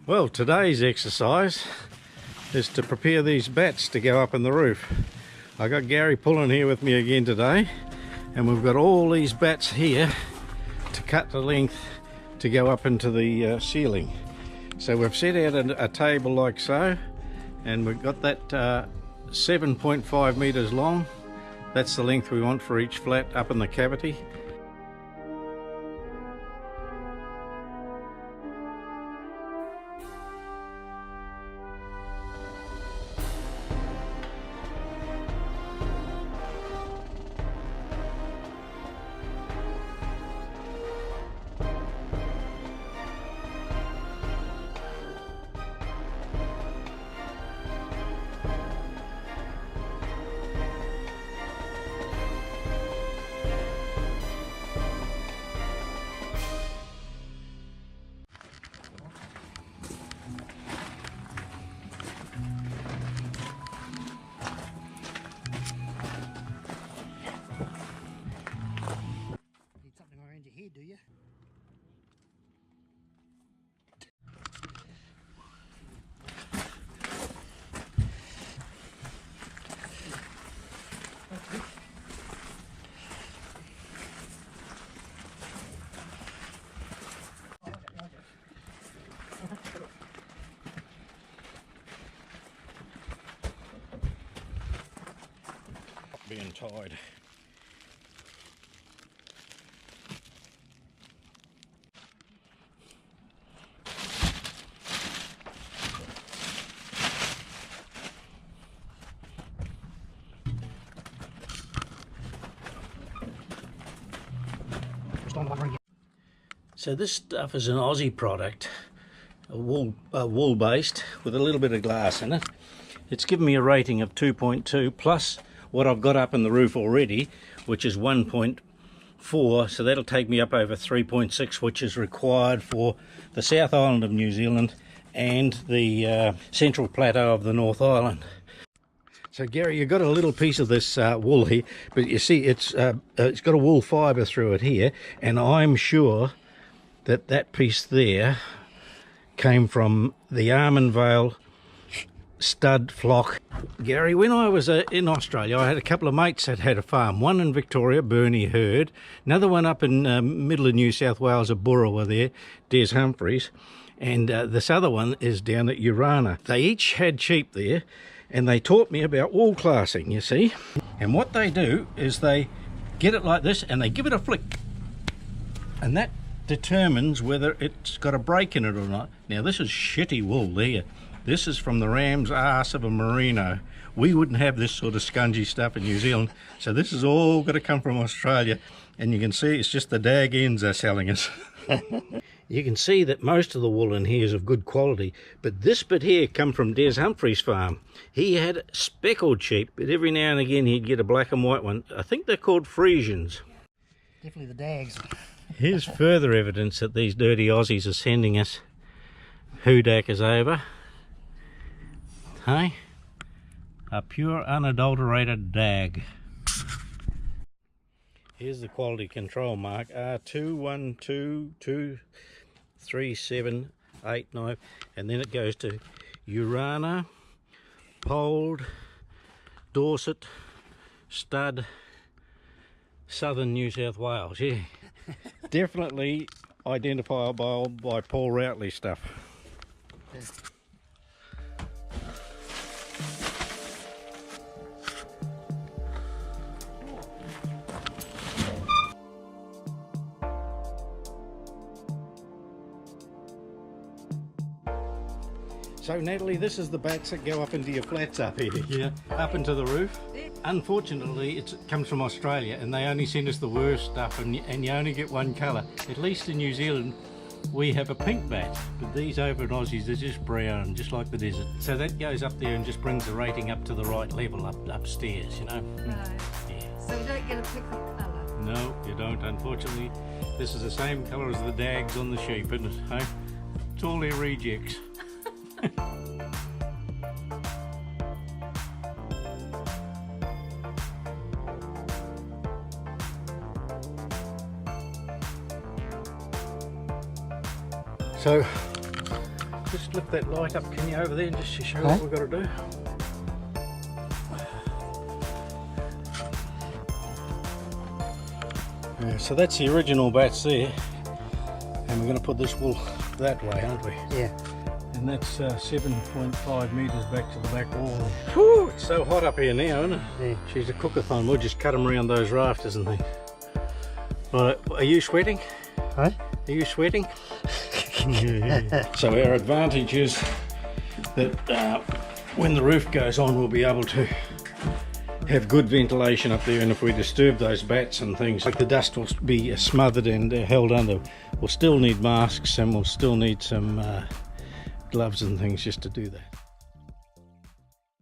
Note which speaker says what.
Speaker 1: Well, today's exercise is to prepare these bats to go up in the roof. I got Gary pulling here with me again today, and we've got all these bats here to cut the length to go up into the ceiling. So we've set out a table like so, and we've got that 7.5 meters long. That's the length we want for each flat up in the cavity.
Speaker 2: Do you?
Speaker 1: Being tied. So this stuff is an Aussie product, wool based with a little bit of glass in it. It's given me a rating of 2.2 plus what I've got up in the roof already, which is 1.4, so that'll take me up over 3.6, which is required for the South Island of New Zealand and the Central Plateau of the North Island. So Gary, you've got a little piece of this wool here, but you see it's got a wool fibre through it here, and I'm sure that that piece there came from the Armanvale stud flock. Gary, when I was in Australia, I had a couple of mates that had a farm, one in Victoria, Bernie Hurd, another one up in middle of New South Wales at Burrawa there, Des Humphreys, and this other one is down at Urana. They each had sheep there, and they taught me about wool classing, you see. And what they do is they get it like this and they give it a flick, and that determines whether it's got a break in it or not. Now this is shitty wool there. This is from the ram's arse of a merino. We wouldn't have this sort of scungy stuff in New Zealand, so this is all got to come from Australia, and you can see it's just the dag ends they're selling us. You can see that most of the wool in here is of good quality, but this bit here come from Des Humphreys' farm. He had speckled sheep, but every now and again he'd get a black and white one. I think they're called Friesians.
Speaker 2: Definitely the dags.
Speaker 1: Here's further evidence that these dirty Aussies are sending us Hudak is over. Hey? A pure unadulterated dag. Here's the quality control mark, R21223789, and then it goes to Urana, Pold, Dorset, Stud, Southern New South Wales. Yeah, definitely identifiable by Paul Routley stuff.
Speaker 2: Yeah.
Speaker 1: So Natalie, this is the bats that go up into your flats up here, yeah, up into the roof. Unfortunately, it comes from Australia, and they only send us the worst stuff, and you only get one colour. At least in New Zealand, we have a pink bat, but these over in Aussies, they're just brown, just like the desert. So that goes up there and just brings the rating up to the right level, upstairs, you know.
Speaker 3: Right.
Speaker 1: Yeah.
Speaker 3: So you don't get a pick of colour?
Speaker 1: No, you don't. Unfortunately, this is the same colour as the dags on the sheep, isn't it? Hey? It's all their rejects. So Just lift that light up, can you, over there, and just to show
Speaker 2: Huh?
Speaker 1: what we've got to do. Yeah, so that's the original bats there, and we're going to put this wool that way, aren't we?
Speaker 2: Yeah.
Speaker 1: And that's 7.5 metres back to the back wall. Whew, it's so hot up here now, isn't it?
Speaker 2: Yeah.
Speaker 1: She's a cookathon. We'll just cut them around those rafters and things. Right, are you sweating?
Speaker 2: Huh?
Speaker 1: Are you sweating? So our advantage is that when the roof goes on, we'll be able to have good ventilation up there, and if we disturb those bats and things, like the dust will be smothered and held under. We'll still need masks, and we'll still need some gloves and things just to do that.